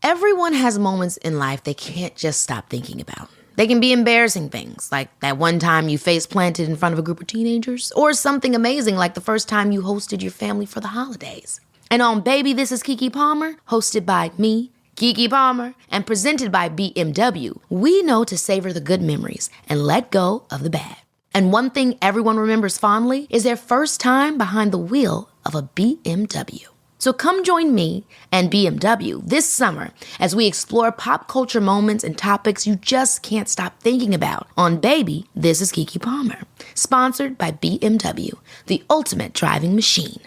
Everyone has moments in life they can't just stop thinking about. They can be embarrassing things, like that one time you face planted in front of a group of teenagers, or something amazing like the first time you hosted your family for the holidays. And on Baby, This is Keke Palmer, hosted by me, Keke Palmer, and presented by BMW, we know to savor the good memories and let go of the bad. And one thing everyone remembers fondly is their first time behind the wheel of a BMW. So come join me and BMW this summer as we explore pop culture moments and topics you just can't stop thinking about on Baby, This is Keke Palmer, sponsored by BMW, the ultimate driving machine.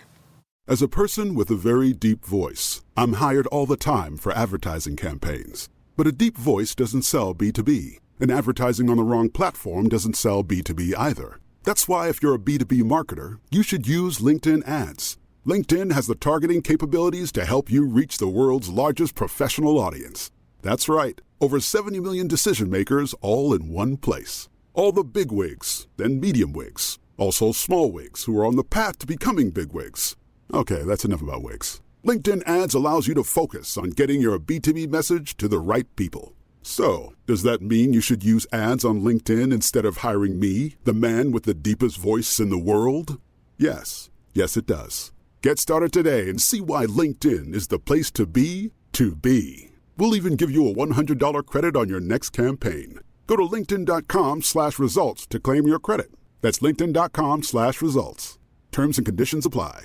As a person with a very deep voice, I'm hired all the time for advertising campaigns. But a deep voice doesn't sell B2B, and advertising on the wrong platform doesn't sell B2B either. That's why if you're a B2B marketer, you should use LinkedIn ads. LinkedIn has the targeting capabilities to help you reach the world's largest professional audience. That's right, over 70 million decision makers all in one place. All the big wigs, then medium wigs, also small wigs who are on the path to becoming big wigs. Okay, that's enough about wigs. LinkedIn ads allows you to focus on getting your B2B message to the right people. So, does that mean you should use ads on LinkedIn instead of hiring me, the man with the deepest voice in the world? Yes. Yes, it does. Get started today and see why LinkedIn is the place to be to be. We'll even give you a $100 credit on your next campaign. Go to linkedin.com/results to claim your credit. That's linkedin.com/results. Terms and conditions apply.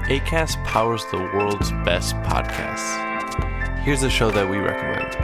Acast powers the world's best podcasts. Here's a show that we recommend.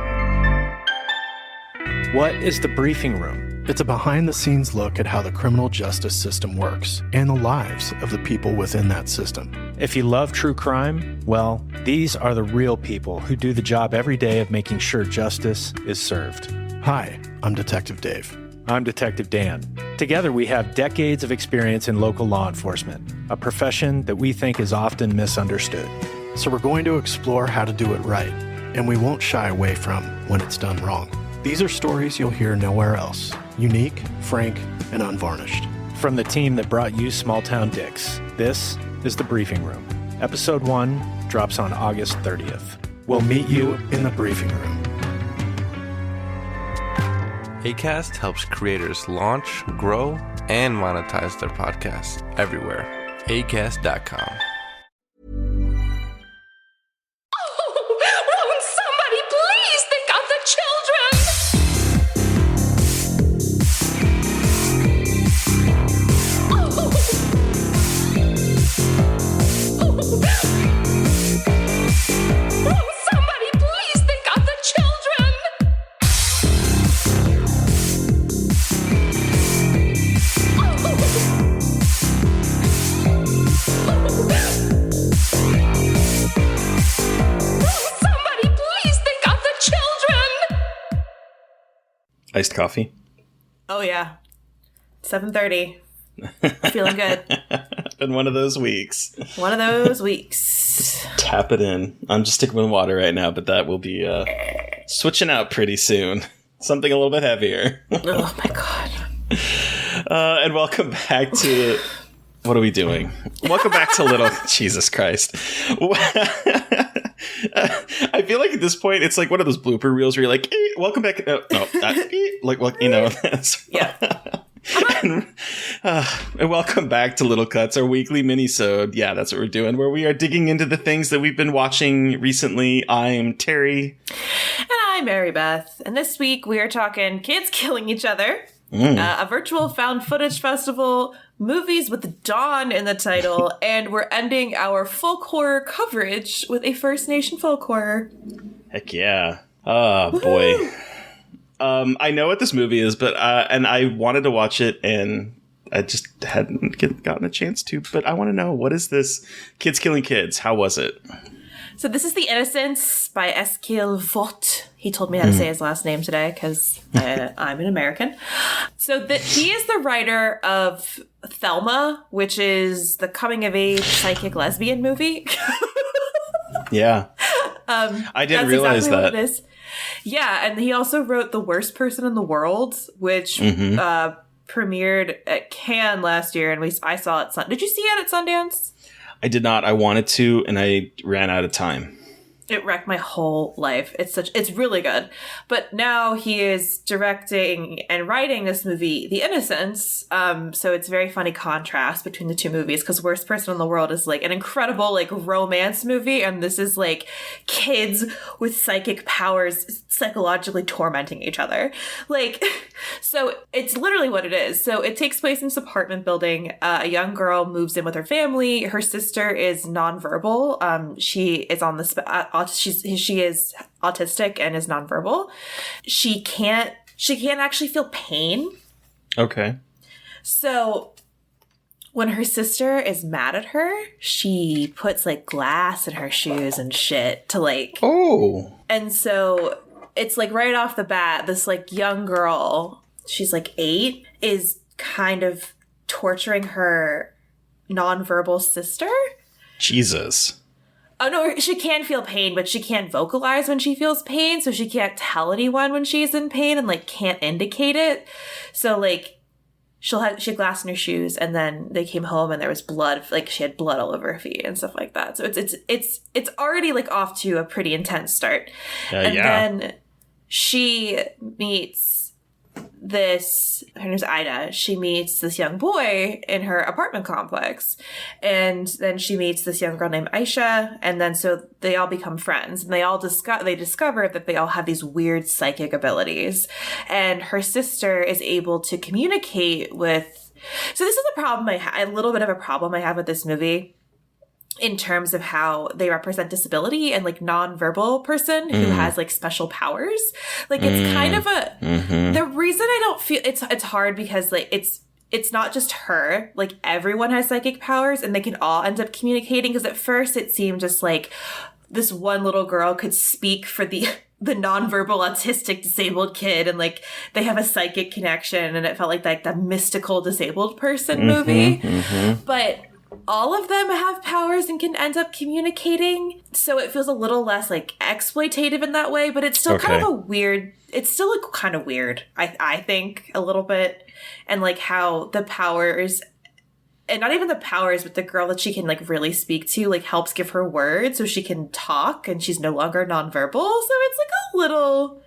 What is The Briefing Room? It's a behind-the-scenes look at how the criminal justice system works and the lives of the people within that system. If you love true crime, well, these are the real people who do the job every day of making sure justice is served. Hi, I'm Detective Dave. I'm Detective Dan. Together, we have decades of experience in local law enforcement, a profession that we think is often misunderstood. So we're going to explore how to do it right, and we won't shy away from when it's done wrong. These are stories you'll hear nowhere else. Unique, frank, and unvarnished. From the team that brought you Small Town Dicks, this is The Briefing Room. Episode 1 drops on August 30th. We'll meet you in the briefing room. Acast helps creators launch, grow, and monetize their podcasts everywhere. Acast.com. Iced coffee? Oh, yeah. 7:30. Feeling good. Been one of those weeks. One of those weeks. Tap it in. I'm just sticking with water right now, but that will be switching out pretty soon. Something a little bit heavier. Oh, my God. And welcome back to... What are we doing? Welcome back to Little... Jesus Christ. I feel like at this point, it's like one of those blooper reels where you're like, welcome back. Like, well, you know. Yeah. and welcome back to Little Cuts, our weekly mini-sode. Yeah, that's what we're doing, where we are digging into the things that we've been watching recently. I'm Terry. And I'm Mary Beth. And this week we are talking kids killing each other, a virtual found footage festival, movies with Dawn in the title, and we're ending our folk horror coverage with a First Nation folk horror. Heck yeah. Oh, boy. I know what this movie is, but and I wanted to watch it, and I just hadn't gotten a chance to. But I want to know, what is this Kids Killing Kids? How was it? So this is The Innocents by Eskil Vogt. He told me how to say his last name today because I'm an American. So he is the writer of Thelma, which is the coming-of-age psychic lesbian movie. Yeah. I didn't realize exactly that. What it is. Yeah, and he also wrote The Worst Person in the World, which premiered at Cannes last year, and I saw it. Did you see it at Sundance? I did not. I wanted to, and I ran out of time. It wrecked my whole life. It's really good. But now he is directing and writing this movie, The Innocents. So it's a very funny contrast between the two movies, because Worst Person in the World is like an incredible like romance movie, and this is like kids with psychic powers psychologically tormenting each other. Like, so it's literally what it is. So it takes place in this apartment building. A young girl moves in with her family. Her sister is nonverbal. She is on the she is autistic and is nonverbal. She can't actually feel pain. Okay. So when her sister is mad at her, she puts like glass in her shoes and shit to like. Oh. And so it's like right off the bat, this like young girl, she's like 8, is kind of torturing her nonverbal sister. Jesus. Oh, no, she can feel pain, but she can't vocalize when she feels pain, so she can't tell anyone when she's in pain and, like, can't indicate it. So, like, she had glass in her shoes, and then they came home and there was blood, like, she had blood all over her feet and stuff like that. So it's already, like, off to a pretty intense start. And then she meets her name's Haida. She meets this young boy in her apartment complex. And then she meets this young girl named Aisha. And then so they all become friends. And they discover that they all have these weird psychic abilities. And her sister is able to communicate with... So this is a little bit of a problem I have with this movie, in terms of how they represent disability and like nonverbal person who has like special powers. Like it's kind of the reason I don't feel it's hard, because like it's not just her, like everyone has psychic powers and they can all end up communicating. Because at first it seemed just like this one little girl could speak for the nonverbal autistic disabled kid, and like they have a psychic connection, and it felt like the mystical disabled person movie. But all of them have powers and can end up communicating. So it feels a little less like exploitative in that way, but it's still kind of kind of weird, I think, a little bit. And like how the powers, and not even the powers, but the girl that she can like really speak to, like helps give her words so she can talk, and she's no longer nonverbal. So it's like a little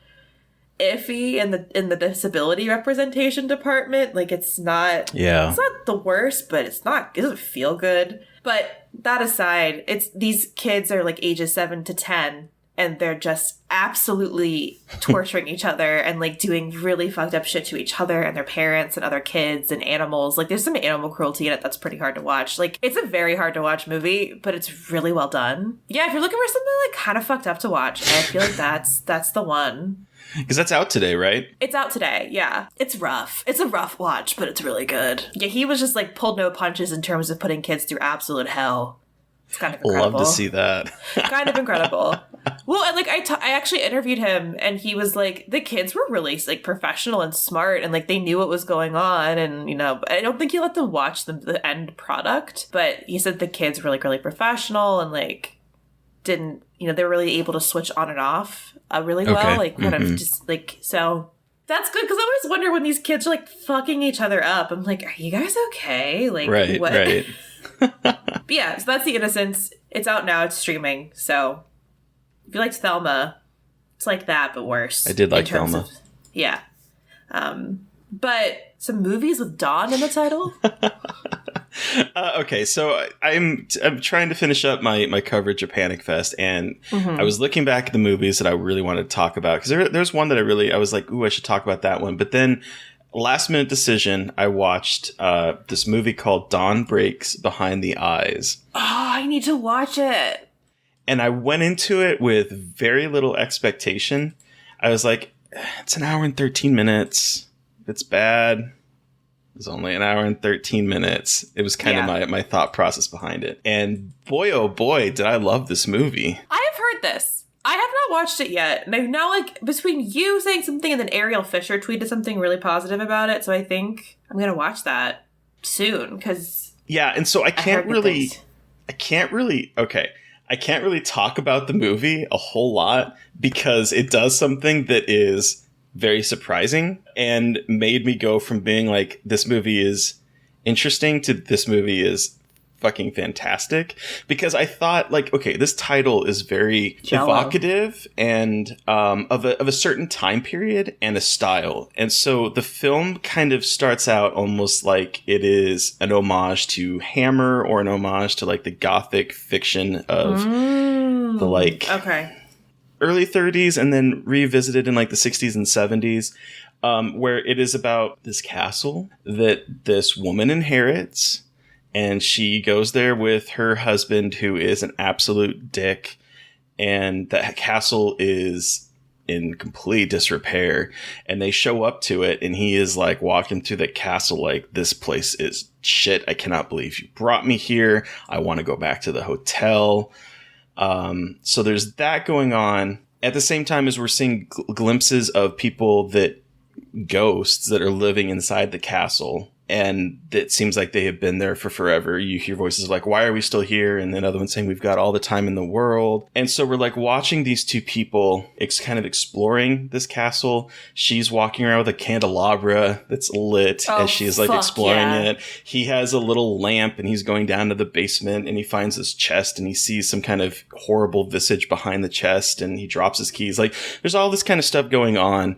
iffy in the disability representation department. Like it's not the worst, but it doesn't feel good. But that aside, these kids are like ages 7 to 10, and they're just absolutely torturing each other and like doing really fucked up shit to each other and their parents and other kids and animals. Like there's some animal cruelty in it that's pretty hard to watch. Like it's a very hard to watch movie, but it's really well done. Yeah, if you're looking for something like kind of fucked up to watch, I feel like that's the one. Because that's out today, right? It's out today, yeah. It's rough. It's a rough watch, but it's really good. Yeah, he was just like pulled no punches in terms of putting kids through absolute hell. It's kind of incredible. Love to see that. Kind of incredible. Well, and like I actually interviewed him, and he was like, the kids were really like professional and smart, and like they knew what was going on, and you know, I don't think he let them watch the end product, but he said the kids were like really professional and like didn't, you know, they were really able to switch on and off really well, like kind of just like, so that's good, because I always wonder when these kids are like fucking each other up, I'm like, are you guys okay? Like, what? Right. But yeah, so that's The Innocents. It's out now. It's streaming. So if you liked Thelma, it's like that, but worse. I did like Thelma. Yeah. But some movies with Dawn in the title. Okay, so I'm trying to finish up my coverage of Panic Fest, and I was looking back at the movies that I really wanted to talk about, because there's one that I was like, ooh, I should talk about that one. But then, last minute decision, I watched this movie called Dawn Breaks Behind the Eyes. Oh, I need to watch it. And I went into it with very little expectation. I was like, it's an hour and 13 minutes. If it's bad, it's only an hour and 13 minutes. It was kind of my thought process behind it. And boy, oh boy, did I love this movie. I have heard this. I have not watched it yet. And I've now, like, between you saying something and then Ariel Fisher tweeted something really positive about it. So I think I'm going to watch that soon, because... Yeah, and so I can't really talk about the movie a whole lot, because it does something that is very surprising and made me go from being like, this movie is interesting to this movie is fucking fantastic, because I thought, like, okay, this title is very evocative and of a certain time period and a style. And so the film kind of starts out almost like it is an homage to Hammer, or an homage to like the gothic fiction of the like early 30s, and then revisited in like the 60s and 70s, where it is about this castle that this woman inherits. And she goes there with her husband, who is an absolute dick. And the castle is in complete disrepair. And they show up to it, and he is like walking through the castle like, this place is shit. I cannot believe you brought me here. I want to go back to the hotel. So there's that going on. At the same time as we're seeing glimpses of people ghosts that are living inside the castle. And it seems like they have been there for forever. You hear voices like, why are we still here? And then other ones saying, we've got all the time in the world. And so we're like watching these two people kind of exploring this castle. She's walking around with a candelabra that's lit as she's like exploring it. He has a little lamp, and he's going down to the basement, and he finds this chest, and he sees some kind of horrible visage behind the chest, and he drops his keys. Like, there's all this kind of stuff going on.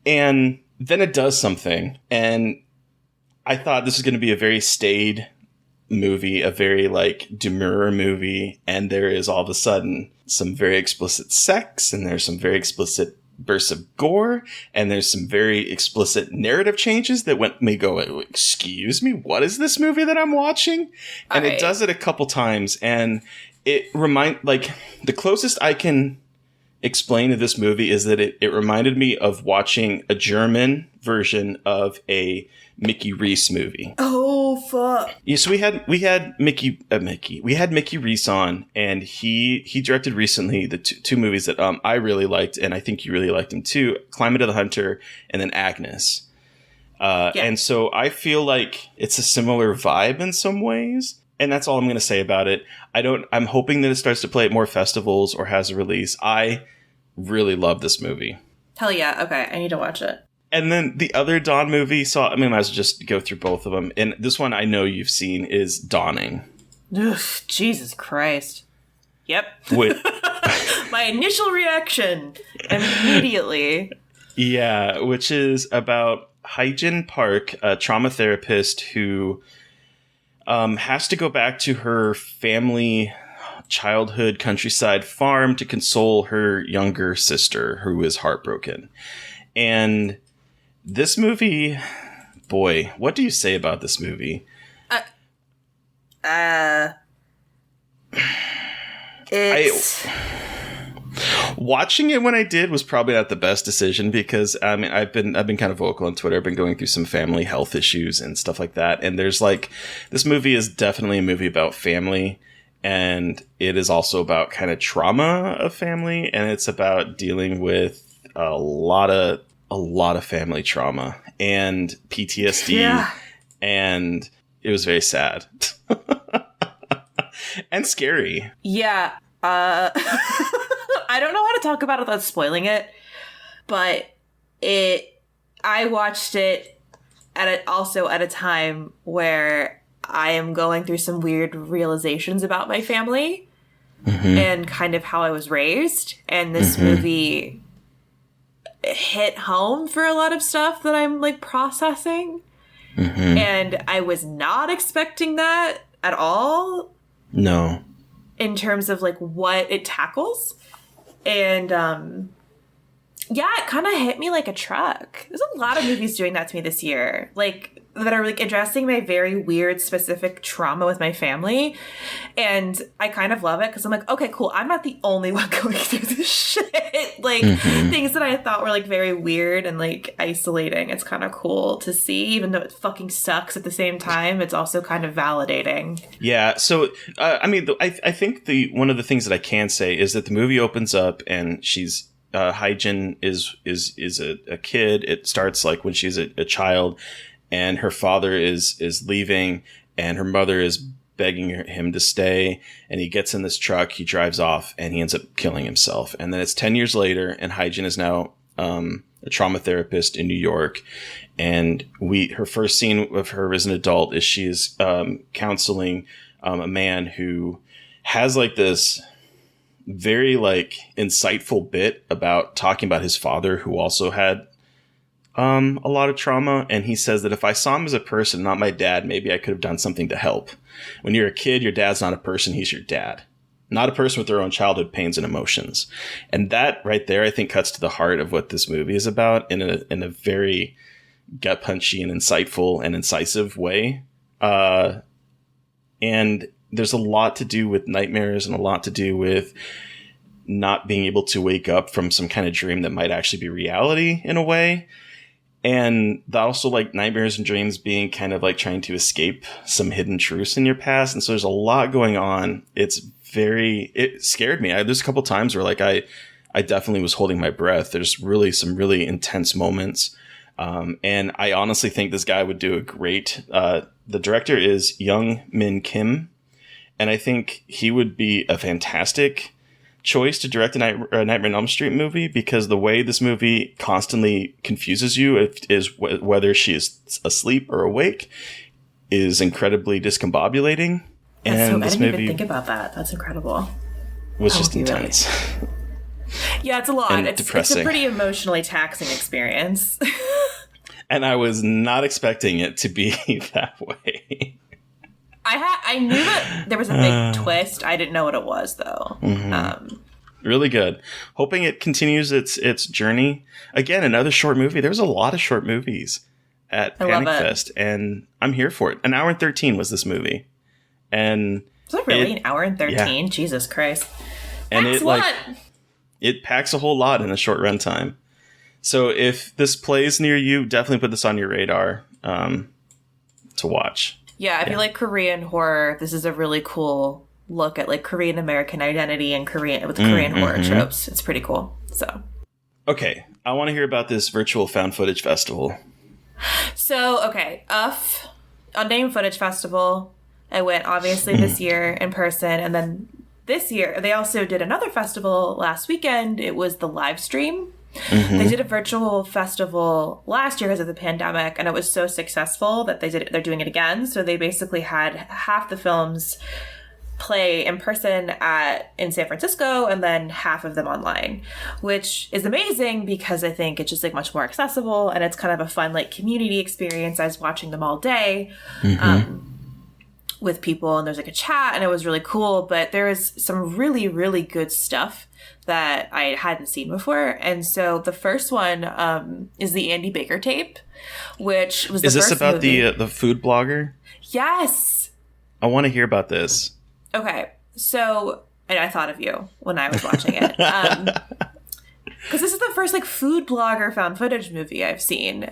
And then it does something. And I thought this was going to be a very staid movie, a very like demure movie, and there is all of a sudden some very explicit sex, and there's some very explicit bursts of gore, and there's some very explicit narrative changes that went me go, excuse me, what is this movie that I'm watching? And it does it a couple times, and it like the closest I can explain to this movie is that it reminded me of watching a German version of a Mickey Reese movie. Oh fuck! Yeah, so we had Mickey Reese on, and he directed recently the two movies that I really liked, and I think you really liked him too: Climate of the Hunter, and then Agnes. And so I feel like it's a similar vibe in some ways, and that's all I'm going to say about it. I'm hoping that it starts to play at more festivals or has a release. I really love this movie. Hell yeah! Okay, I need to watch it. And then the other Dawn movie, so I mean, I might as well just go through both of them. And this one I know you've seen is Dawning. Ugh, Jesus Christ. Yep. My initial reaction immediately. Yeah, which is about Hyjin Park, a trauma therapist who has to go back to her family childhood countryside farm to console her younger sister, who is heartbroken. And this movie, boy, what do you say about this movie? Watching it when I did was probably not the best decision, because I mean I've been kind of vocal on Twitter. I've been going through some family health issues and stuff like that, and there's like, this movie is definitely a movie about family, and it is also about kind of trauma of family, and it's about dealing with a lot of family trauma and PTSD, and it was very sad and scary. Yeah. I don't know how to talk about it without spoiling it, but I watched it also at a time where I am going through some weird realizations about my family and kind of how I was raised, and this movie hit home for a lot of stuff that I'm like processing, and I was not expecting that at all. No. In terms of like what it tackles, and it kind of hit me like a truck. There's a lot of movies doing that to me this year, like that are like addressing my very weird specific trauma with my family, and I kind of love it because I'm like, okay, cool, I'm not the only one going through this shit. Like things that I thought were like very weird and like isolating, it's kind of cool to see, even though it fucking sucks at the same time. It's also kind of validating. Yeah, so I mean, I think one of the things that I can say is that the movie opens up and she's Hyjin is a kid. It starts like when she's a child, and her father is leaving, and her mother is begging him to stay, and he gets in this truck, he drives off, and he ends up killing himself. And then it's 10 years later, and Hyjin is now a trauma therapist in New York, and her first scene of her as an adult is she is counseling a man who has like this very like insightful bit about talking about his father, who also had a lot of trauma. And he says that if I saw him as a person, not my dad, maybe I could have done something to help. When you're a kid, your dad's not a person, he's your dad. Not a person with their own childhood pains and emotions. And that right there, I think, cuts to the heart of what this movie is about in a very gut punchy and insightful and incisive way. And there's a lot to do with nightmares and a lot to do with not being able to wake up from some kind of dream that might actually be reality in a way. And that also, like, nightmares and dreams being kind of like trying to escape some hidden truths in your past. And so there's a lot going on. It scared me. There's a couple times where like I definitely was holding my breath. There's really some really intense moments. And I honestly think this guy would do a great, the director is Young Min Kim. And I think he would be a fantastic choice to direct a Nightmare on Elm Street movie, because the way this movie constantly confuses you is whether she is asleep or awake is incredibly discombobulating. And I didn't even think about that. That's incredible. Was just intense. Right. Yeah, it's a lot. And it's depressing. It's a pretty emotionally taxing experience. And I was not expecting it to be that way. I knew that there was a big twist. I didn't know what it was, though. Mm-hmm. Really good. Hoping it continues its journey. Again, another short movie. There's a lot of short movies at Panic Fest, and I'm here for it. An hour and 13 was this movie. And was it really an hour and 13? Yeah. Jesus Christ. And it packs a whole lot in a short runtime. So if this plays near you, definitely put this on your radar to watch. Yeah, if you like Korean horror, this is a really cool look at like Korean American identity and Korean horror tropes. It's pretty cool. So, okay, I want to hear about this virtual found footage festival. So, okay, Unnamed Footage Festival. I went obviously this year in person, and then this year they also did another festival last weekend. It was the live stream. Mm-hmm. They did a virtual festival last year because of the pandemic, and it was so successful that they're doing it again. So they basically had half the films play in person in San Francisco and then half of them online, which is amazing because I think it's just like much more accessible and it's kind of a fun like community experience. I was watching them all day with people, and there's like a chat, and it was really cool. But there is some really, really good stuff that I hadn't seen before. And so the first one is the Andy Baker tape, which was the first movie. Is this about the food blogger? Yes. I want to hear about this. Okay. So, and I thought of you when I was watching it. Because this is the first like food blogger found footage movie I've seen.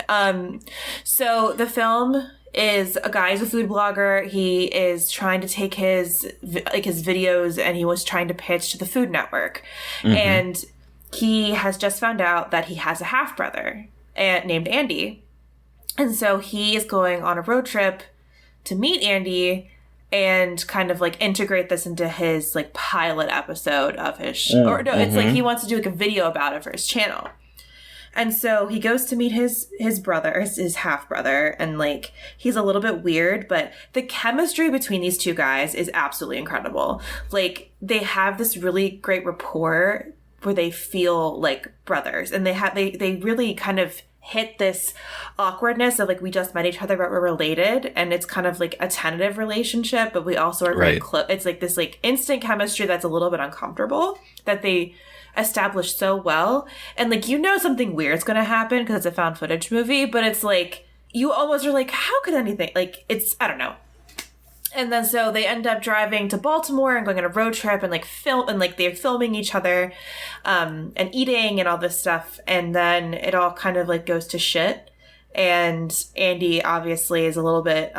So the film is a guy who's a food blogger. He is trying to take his videos, and he was trying to pitch to the Food Network. Mm-hmm. And he has just found out that he has a half brother named Andy. And so he is going on a road trip to meet Andy and kind of like integrate this into his like pilot episode of his it's like he wants to do like a video about it for his channel. And so he goes to meet his brother, his half brother, and like he's a little bit weird, but the chemistry between these two guys is absolutely incredible. Like they have this really great rapport where they feel like brothers, and they really kind of hit this awkwardness of like we just met each other but we're related, and it's kind of like a tentative relationship, but we also are very close. It's like this like instant chemistry that's a little bit uncomfortable that they established so well. And like something weird's gonna happen because it's a found footage movie, but it's like you almost are like, how could anything, like it's, I don't know. And then so they end up driving to Baltimore and going on a road trip and like film, and like they're filming each other and eating and all this stuff, and then it all kind of like goes to shit. And Andy obviously is a little bit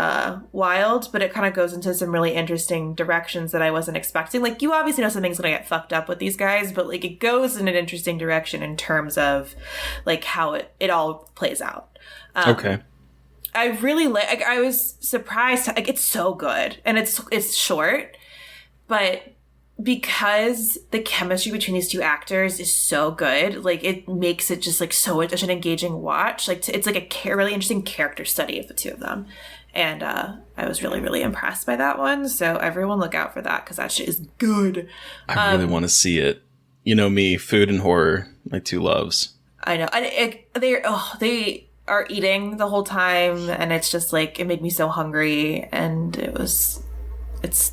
wild, but it kind of goes into some really interesting directions that I wasn't expecting. Like you obviously know something's gonna get fucked up with these guys, but like it goes in an interesting direction in terms of like how it all plays out. Okay. I really like. I was surprised. Like it's so good, and it's short, but because the chemistry between these two actors is so good, like it makes it just like such an engaging watch. Like it's like a really interesting character study of the two of them, And I was really, really impressed by that one. So everyone look out for that because that shit is good. I really want to see it. You know me, food and horror, my two loves. I know. They are eating the whole time, and it's just like, it made me so hungry. And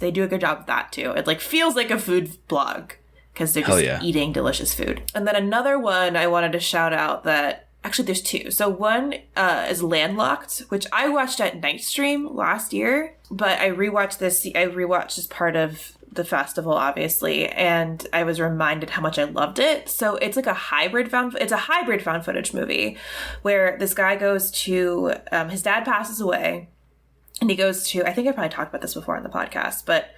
they do a good job of that too. It like feels like a food blog because they're just eating delicious food. And then another one I wanted to shout out that, actually, there's two. So one is Landlocked, which I watched at Night Stream last year, but I rewatched this as part of the festival, obviously, and I was reminded how much I loved it. So it's like a hybrid found footage movie where this guy goes to his dad passes away, and he goes to, I think I probably talked about this before on the podcast, but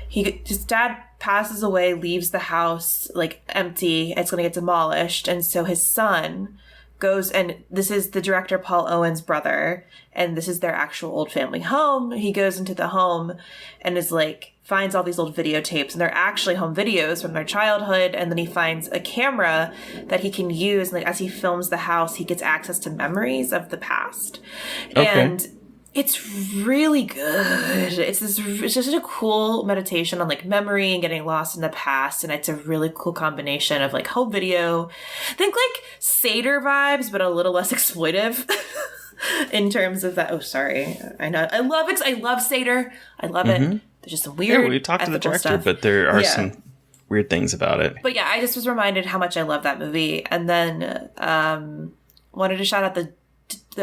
his dad passes away, leaves the house like empty, it's going to get demolished, and so his son goes, and this is the director Paul Owen's brother, and this is their actual old family home. He goes into the home and is like, finds all these old videotapes, and they're actually home videos from their childhood, and then he finds a camera that he can use, and like as he films the house, he gets access to memories of the past. Okay. And it's really good. It's just a cool meditation on like memory and getting lost in the past. And it's a really cool combination of like home video. Think like Seder vibes, but a little less exploitive in terms of that. Oh, sorry. I know. I love it. I love Seder. I love it. There's just some weird. Yeah, we talked to the director, stuff. But there are some weird things about it. But yeah, I just was reminded how much I love that movie. And then wanted to shout out the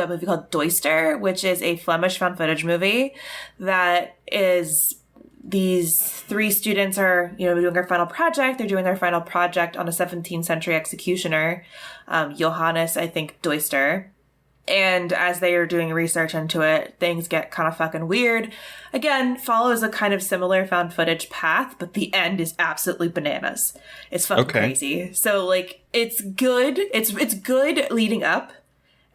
movie called Duyster, which is a Flemish found footage movie that is, these three students are, doing their final project. They're doing their final project on a 17th century executioner, Johannes, I think, Duyster. And as they are doing research into it, things get kind of fucking weird. Again, follows a kind of similar found footage path, but the end is absolutely bananas. It's fucking crazy. So like, it's good. It's good leading up.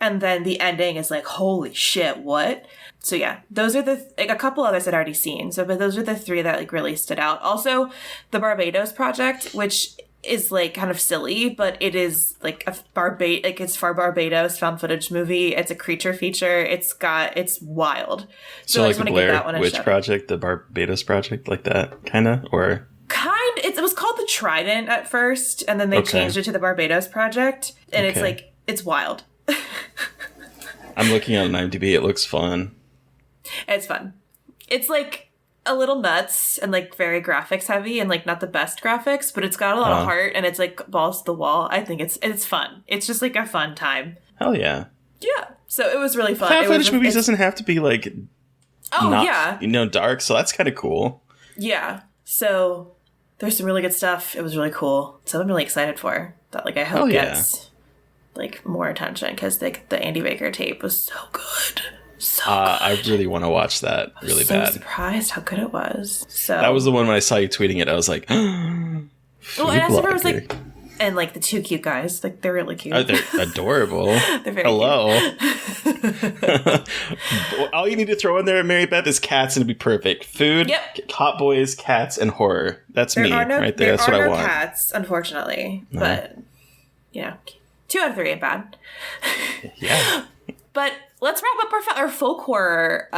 And then the ending is like, holy shit, what? So yeah, those are a couple others I'd already seen. but those are the three that like really stood out. Also, the Barbados Project, which is like kind of silly, but it is like it's for Barbados found footage movie. It's a creature feature. It's wild. So like the Blair Witch Project, the Barbados Project, like that kind of, or it was called the Trident at first, and then they changed it to the Barbados Project, and it's wild. I'm looking on IMDb. It looks fun. It's fun. It's like a little nuts and like very graphics heavy and like not the best graphics, but it's got a lot of heart and it's like balls to the wall. I think it's fun. It's just like a fun time. Hell yeah. Yeah. So it was really fun. Found footage movies doesn't have to be like dark, so that's kind of cool. Yeah. So there's some really good stuff. It was really cool. So I'm really excited for that. Like I hope gets like more attention because the Andy Baker tape was so good. So good. I really want to watch that really bad. So surprised how good it was. So that was the one when I saw you tweeting it. I was like, well, and I was like, and like the two cute guys, like they're really cute. Oh, they're adorable. They're very cute. All you need to throw in there, Mary Beth, is cats and it'd be perfect. Food, hot boys, cats, and horror. That's me right there. That's what I want. Cats, unfortunately, but 2 out of 3 ain't bad. Yeah. But let's wrap up our folk horror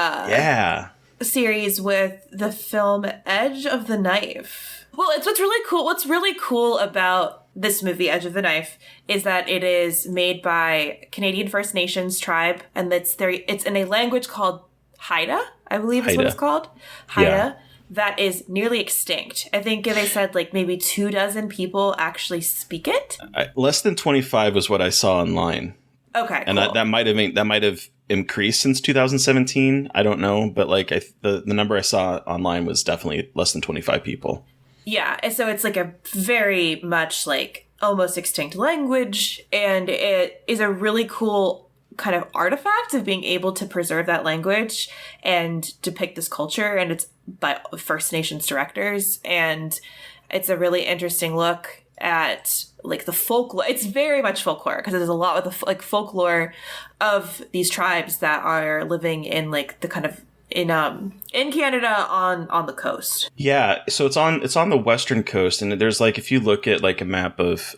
series with the film Edge of the Knife. Well, it's what's really cool about this movie, Edge of the Knife, is that it is made by Canadian First Nations tribe, and it's in a language called Haida, I believe is what it's called. Haida. Yeah. That is nearly extinct. I think they said like maybe 24 people actually speak it. Less than 25 was what I saw online. Okay, and cool. that might have increased since 2017. I don't know, but like the number I saw online was definitely less than 25 people. Yeah, and so it's like a very much like almost extinct language, and it is a really cool kind of artifact of being able to preserve that language and depict this culture, and it's by First Nations directors, and it's a really interesting look at like the folklore. It's very much folklore because there's a lot of the like folklore of these tribes that are living in like the kind of in Canada on the coast. Yeah, so it's on the western coast, and there's like, if you look at like a map of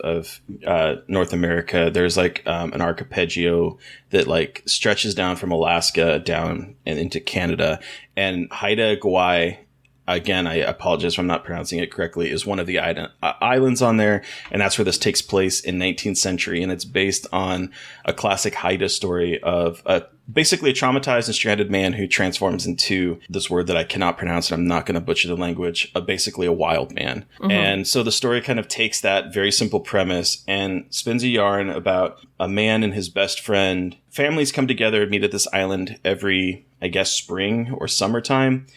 North America, there's like an archipelago that like stretches down from Alaska down and into Canada, and Haida, Gwaii. Again, I apologize if I'm not pronouncing it correctly, is one of the islands on there. And that's where this takes place in 19th century. And it's based on a classic Haida story of basically a traumatized and stranded man who transforms into this word that I cannot pronounce, and I'm not going to butcher the language, basically a wild man. Mm-hmm. And so the story kind of takes that very simple premise and spins a yarn about a man and his best friend. Families come together and meet at this island every, I guess, spring or summertime.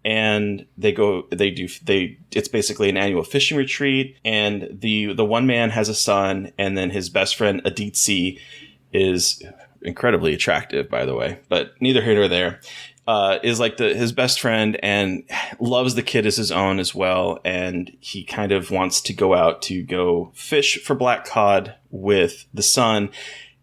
And it's basically an annual fishing retreat. And the one man has a son, and then his best friend, Aditsi, is incredibly attractive, by the way, but neither here nor there, is like his best friend and loves the kid as his own as well. And he kind of wants to go out to go fish for black cod with the son.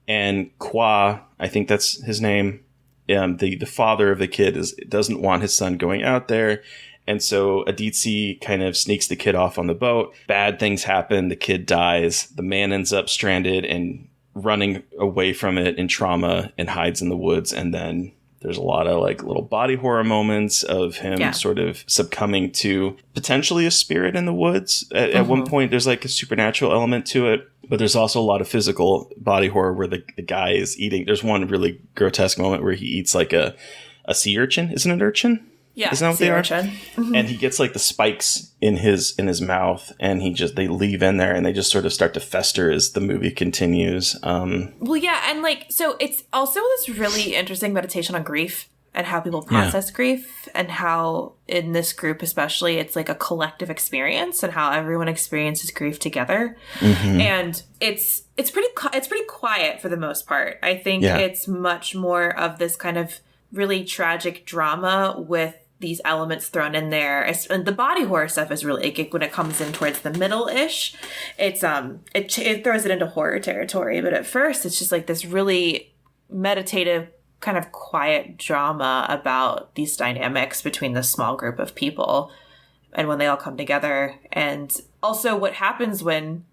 And Kwa, I think that's his name, the father of the kid doesn't want his son going out there. And so Aditsi kind of sneaks the kid off on the boat. Bad things happen. The kid dies. The man ends up stranded and running away from it in trauma and hides in the woods. And then there's a lot of like little body horror moments of him sort of succumbing to potentially a spirit in the woods. At one point, there's like a supernatural element to it. But there's also a lot of physical body horror where the guy is eating. There's one really grotesque moment where he eats like a sea urchin. Isn't it an urchin? Yeah, isn't that what they are? Mm-hmm. And he gets like the spikes in his mouth, and they leave in there, and they just sort of start to fester as the movie continues. Well, yeah, and like, so it's also this really interesting meditation on grief and how people process grief, and how in this group especially, it's like a collective experience, and how everyone experiences grief together. Mm-hmm. And it's pretty quiet for the most part. I think it's much more of this kind of really tragic drama with these elements thrown in there. And the body horror stuff is really, like, when it comes in towards the middle-ish, it throws it into horror territory. But at first, it's just like this really meditative, kind of quiet drama about these dynamics between this small group of people and when they all come together. And also what happens when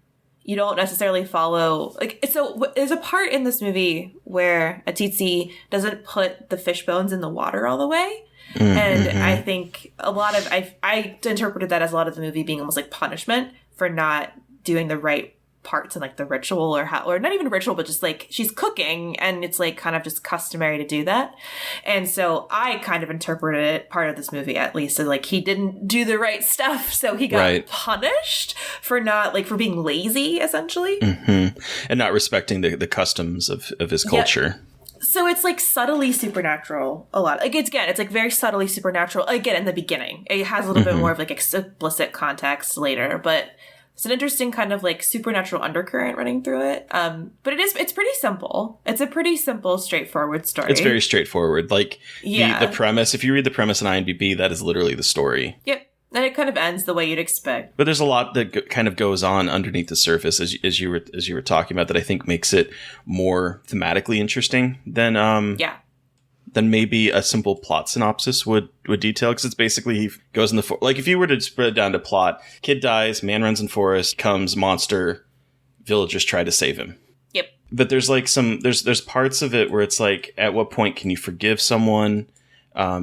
you don't necessarily follow, like, so there's a part in this movie where Aditsi doesn't put the fish bones in the water all the way. Mm-hmm. And I think I interpreted that as a lot of the movie being almost like punishment for not doing the right parts in like the ritual, or not even ritual, but just like she's cooking and it's like kind of just customary to do that. And so I kind of interpreted it, part of this movie at least, as like he didn't do the right stuff, so he got punished for not, like, for being lazy essentially. Mm-hmm. And not respecting the customs of his culture. So it's like subtly supernatural a lot. Like, it's like very subtly supernatural again in the beginning. It has a little bit more of like explicit context later, but it's an interesting kind of like supernatural undercurrent running through it. But it's pretty simple. It's a pretty simple, straightforward story. It's very straightforward. Like the premise, if you read the premise on IMDb, that is literally the story. Yep. And it kind of ends the way you'd expect. But there's a lot that kind of goes on underneath the surface, as you were talking about, that I think makes it more thematically interesting than maybe a simple plot synopsis would detail. Because it's basically, he goes in the like, if you were to spread it down to plot, kid dies, man runs in forest, comes monster, villagers try to save him. Yep. But there's like there's parts of it where it's like, at what point can you forgive someone?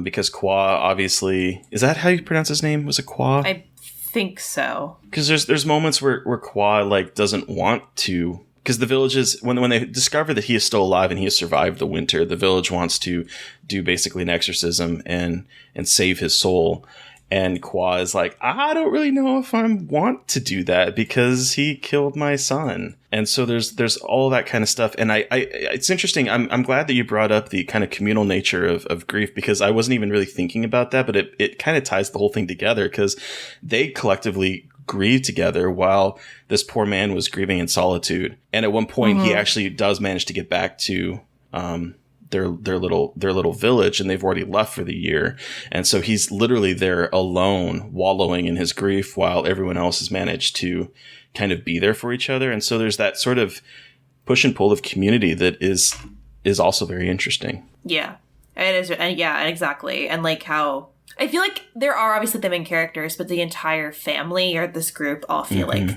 Because Kwa, obviously, is that how you pronounce his name? Was it Kwa? I think so. Because there's moments where Kwa like doesn't want to, because the villages, when they discover that he is still alive and he has survived the winter, the village wants to do basically an exorcism and save his soul. And Kwa is like, I don't really know if I want to do that because he killed my son. And so there's all that kind of stuff. And I it's interesting. I'm glad that you brought up the kind of communal nature of grief, because I wasn't even really thinking about that, but it kind of ties the whole thing together, because they collectively grieve together while this poor man was grieving in solitude. And at one point, he actually does manage to get back to their little village, and they've already left for the year. And so he's literally there alone, wallowing in his grief, while everyone else has managed to kind of be there for each other. And so there's that sort of push and pull of community that is also very interesting. Yeah. It is, and yeah, exactly. And like how I feel like there are obviously the main characters, but the entire family or this group all feel like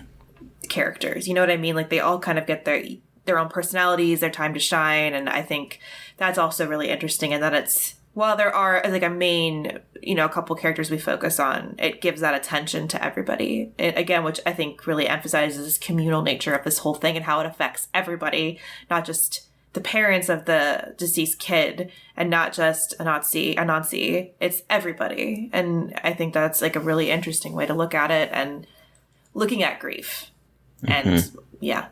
characters. You know what I mean? Like they all kind of get their own personalities, their time to shine. And I think that's also really interesting in that it's, while there are like a main, you know, a couple characters we focus on, it gives that attention to everybody. Again, which I think really emphasizes this communal nature of this whole thing and how it affects everybody, not just the parents of the deceased kid and not just Anansi. It's everybody. And I think that's like a really interesting way to look at it and looking at grief. And yeah.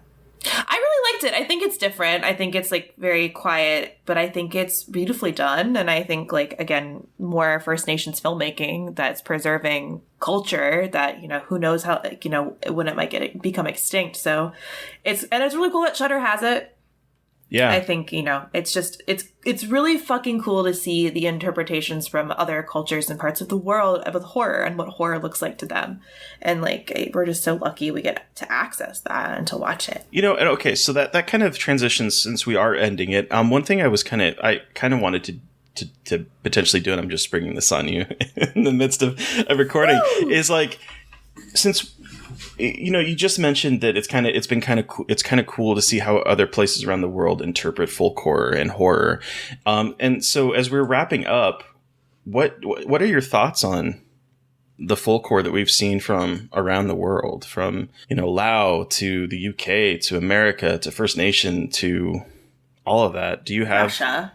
I really liked it. I think it's different. I think it's like very quiet, but I think it's beautifully done. And I think like, again, more First Nations filmmaking that's preserving culture that, you know, who knows how, like, you know, when it might become extinct. So it's really cool that Shudder has it. Yeah. I think, you know, it's just, it's really fucking cool to see the interpretations from other cultures and parts of the world with horror and what horror looks like to them. And like, we're just so lucky we get to access that and to watch it. You know, and okay, so that kind of transitions since we are ending it. One thing I kind of wanted to potentially do, and I'm just springing this on you in the midst of a recording, is like, since, you know, you just mentioned that it's kind of cool to see how other places around the world interpret folk horror and horror. And so as we're wrapping up, what are your thoughts on the folk horror that we've seen from around the world, from, you know, Lao to the UK to America to First Nation to all of that? Do you have Russia?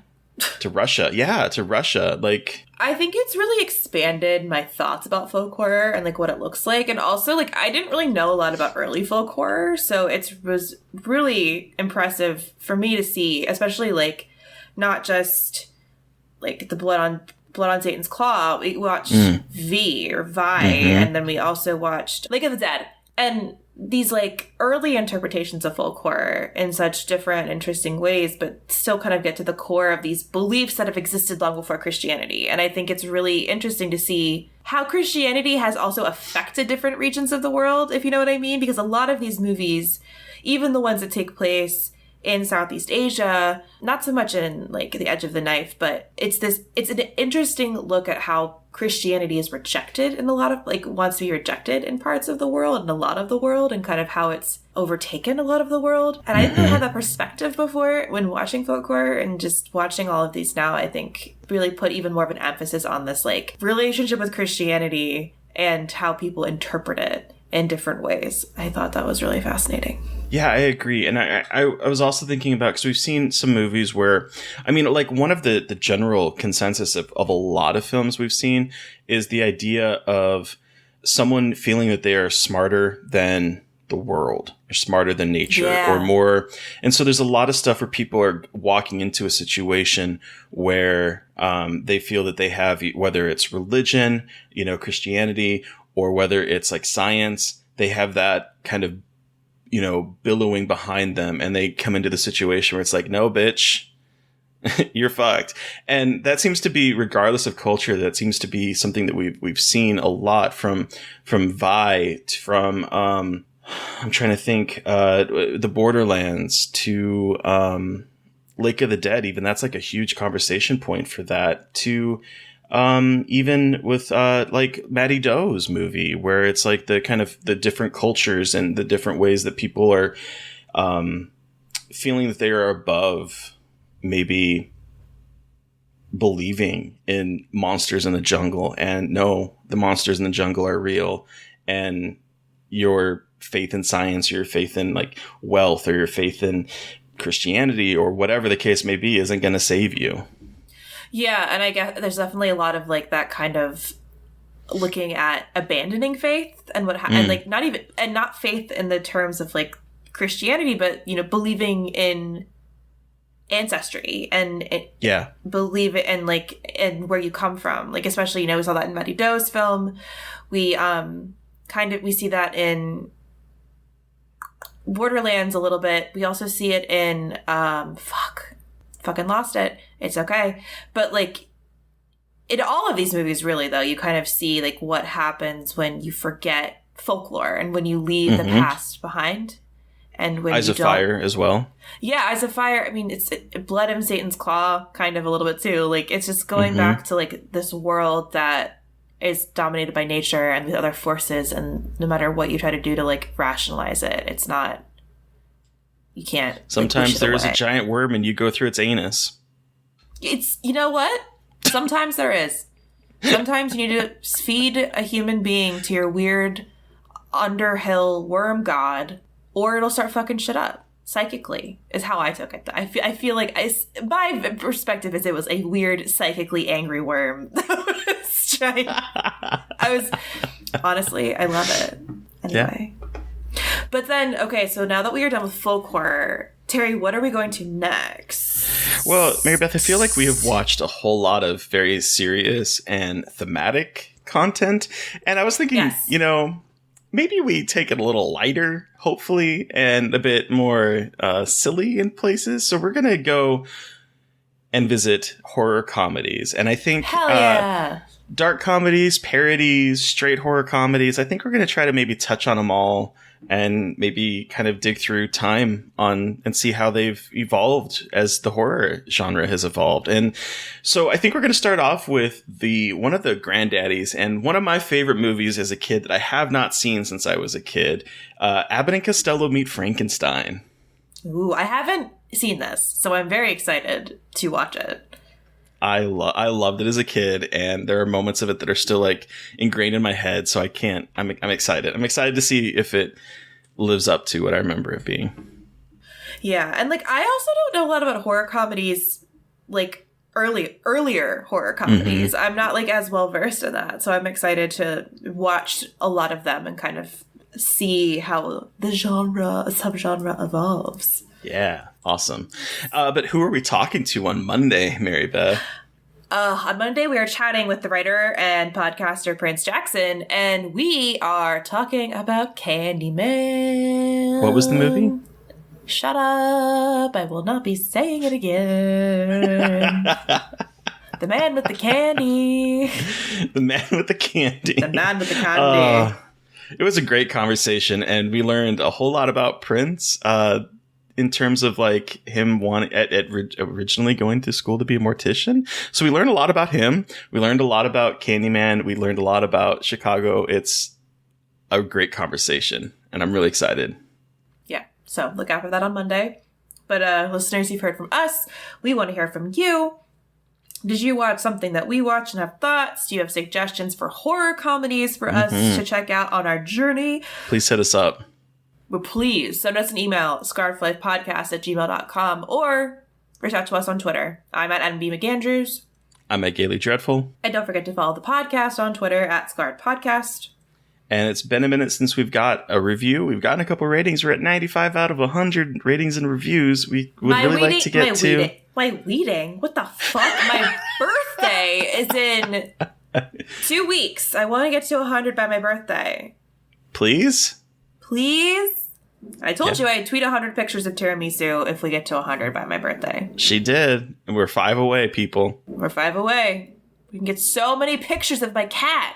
To Russia. Yeah, to Russia. Like, I think it's really expanded my thoughts about folk horror and like what it looks like. And also like I didn't really know a lot about early folk horror. So it was really impressive for me to see, especially like not just like the Blood on Satan's Claw. We watched Vi, and then we also watched Lake of the Dead. And these like early interpretations of folk horror in such different, interesting ways, but still kind of get to the core of these beliefs that have existed long before Christianity. And I think it's really interesting to see how Christianity has also affected different regions of the world, if you know what I mean, because a lot of these movies, even the ones that take place in Southeast Asia, not so much in like The Edge of the Knife, but it's an interesting look at how Christianity is rejected in a lot of, like, wants to be rejected in parts of the world and a lot of the world, and kind of how it's overtaken a lot of the world. And I didn't really have that perspective before when watching folk horror, and just watching all of these now, I think really put even more of an emphasis on this like relationship with Christianity and how people interpret it in different ways. I thought that was really fascinating. Yeah, I agree. And I was also thinking about, because we've seen some movies where, I mean, like one of the general consensus of a lot of films we've seen is the idea of someone feeling that they are smarter than the world, or smarter than nature, or more. And so there's a lot of stuff where people are walking into a situation where they feel that they have, whether it's religion, you know, Christianity, or whether it's like science, they have that kind of, you know, billowing behind them, and they come into the situation where it's like, no, bitch, you're fucked. And that seems to be, regardless of culture, that seems to be something that we've seen a lot from Vi, from, I'm trying to think, the Borderlands to, Lake of the Dead, even that's like a huge conversation point for that, to, even with like Matty Doe's movie, where it's like the kind of the different cultures and the different ways that people are feeling that they are above maybe believing in monsters in the jungle, and no, the monsters in the jungle are real, and your faith in science, your faith in like wealth, or your faith in Christianity, or whatever the case may be, isn't going to save you. Yeah, and I guess there's definitely a lot of like that kind of looking at abandoning faith and and like not faith in the terms of like Christianity, but, you know, believing in ancestry and believe it in like in where you come from. Like, especially, you know, we saw that in Matty Doe's film. We we see that in Borderlands a little bit. We also see it in fucking lost it. It's okay. But like in all of these movies, really, though, you kind of see like what happens when you forget folklore and when you leave the past behind. And when Eyes you of don't, Fire as well. Yeah, Eyes of Fire. I mean, it's Blood in Satan's Claw, kind of a little bit too. Like, it's just going back to like this world that is dominated by nature and the other forces, and no matter what you try to do to like rationalize it, it's not. You can't. Sometimes like, there is away. a giant worm and you go through its anus. It's, you know what? Sometimes there is. Sometimes you need to feed a human being to your weird underhill worm god, or it'll start fucking shit up. Psychically is how I took it. I feel like my perspective is it was a weird, psychically angry worm that was trying. Honestly, I love it. Anyway. Yeah. But then, okay, so now that we are done with folk horror, Terry, what are we going to next? Well, Mary Beth, I feel like we have watched a whole lot of very serious and thematic content. And I was thinking, maybe we take it a little lighter, hopefully, and a bit more silly in places. So we're going to go and visit horror comedies. And I think dark comedies, parodies, straight horror comedies, I think we're going to try to maybe touch on them all and maybe kind of dig through time on and see how they've evolved as the horror genre has evolved. And so I think we're going to start off with one of the granddaddies and one of my favorite movies as a kid that I have not seen since I was a kid, Abbott and Costello Meet Frankenstein. Ooh, I haven't seen this, so I'm very excited to watch it. I loved it as a kid, and there are moments of it that are still like ingrained in my head. So I'm excited. I'm excited to see if it lives up to what I remember it being. Yeah, and like I also don't know a lot about horror comedies, like earlier horror comedies. I'm not like as well versed in that, so I'm excited to watch a lot of them and kind of see how the subgenre evolves. Yeah, awesome. But who are we talking to on Monday, Mary Beth? On Monday, we are chatting with the writer and podcaster Prince Jackson, and we are talking about Candyman. What was the movie? Shut up. I will not be saying it again. The man with the candy. The man with the candy. The man with the candy. It was a great conversation, and we learned a whole lot about Prince. In terms of like him originally going to school to be a mortician. So we learned a lot about him. We learned a lot about Candyman. We learned a lot about Chicago. It's a great conversation, and I'm really excited. Yeah. So look out for that on Monday. But listeners, you've heard from us. We want to hear from you. Did you watch something that we watched and have thoughts? Do you have suggestions for horror comedies for us to check out on our journey? Please hit us up. But please send us an email, scarflifepodcast@gmail.com, or reach out to us on Twitter. I'm at NB McAndrews. I'm at Gaily Dreadful. And don't forget to follow the podcast on Twitter at Scarred Podcast. And it's been a minute since we've got a review. We've gotten a couple ratings. We're at 95 out of 100 ratings and reviews. We would like to get to... My weeding? What the fuck? My birthday is in 2 weeks. I want to get to 100 by my birthday. Please? Please? I told you I'd tweet 100 pictures of tiramisu if we get to 100 by my birthday. She did. And we're 5 away, people. We're 5 away. We can get so many pictures of my cat.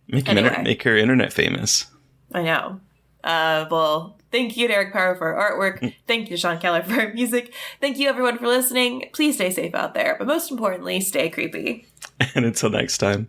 Make her internet famous. I know. Well, thank you to Eric Power for our artwork. Thank you to Sean Keller for our music. Thank you, everyone, for listening. Please stay safe out there. But most importantly, stay creepy. And until next time.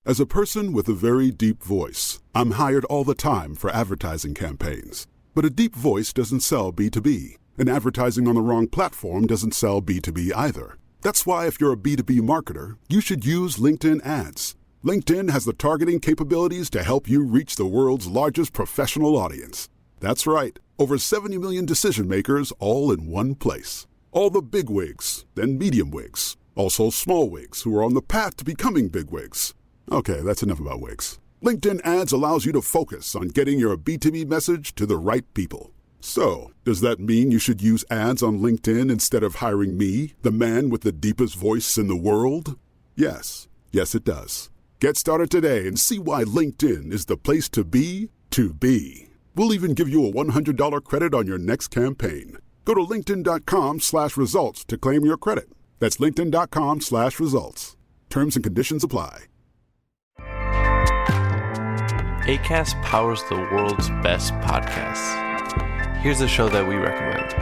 As a person with a very deep voice, I'm hired all the time for advertising campaigns. But a deep voice doesn't sell B2B, and advertising on the wrong platform doesn't sell B2B either. That's why if you're a B2B marketer, you should use LinkedIn ads. LinkedIn has the targeting capabilities to help you reach the world's largest professional audience. That's right, over 70 million decision makers all in one place. All the big wigs, then medium wigs, also small wigs who are on the path to becoming big wigs. Okay, that's enough about wigs. LinkedIn ads allows you to focus on getting your B2B message to the right people. So, does that mean you should use ads on LinkedIn instead of hiring me, the man with the deepest voice in the world? Yes. Yes, it does. Get started today and see why LinkedIn is the place to be to be. We'll even give you a $100 credit on your next campaign. Go to linkedin.com/results to claim your credit. That's linkedin.com/results. Terms and conditions apply. Acast powers the world's best podcasts. Here's a show that we recommend.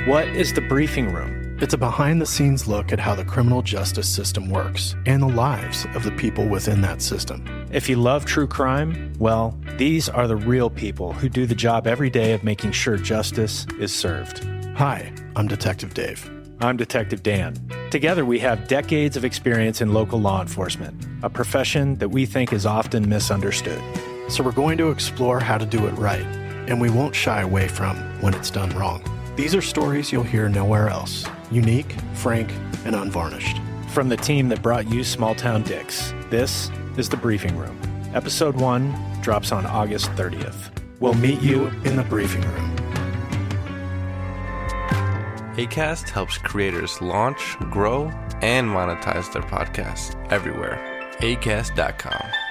What is the briefing room? It's a behind-the-scenes look at how the criminal justice system works and the lives of the people within that system. If you love true crime, well, these are the real people who do the job every day of making sure justice is served. Hi, I'm Detective Dave. I'm Detective Dan. Together, we have decades of experience in local law enforcement, a profession that we think is often misunderstood. So we're going to explore how to do it right, and we won't shy away from when it's done wrong. These are stories you'll hear nowhere else. Unique, frank, and unvarnished. From the team that brought you Small Town Dicks, this is The Briefing Room. Episode 1 drops on August 30th. We'll meet you in the briefing room. Acast helps creators launch, grow, and monetize their podcasts everywhere. Acast.com.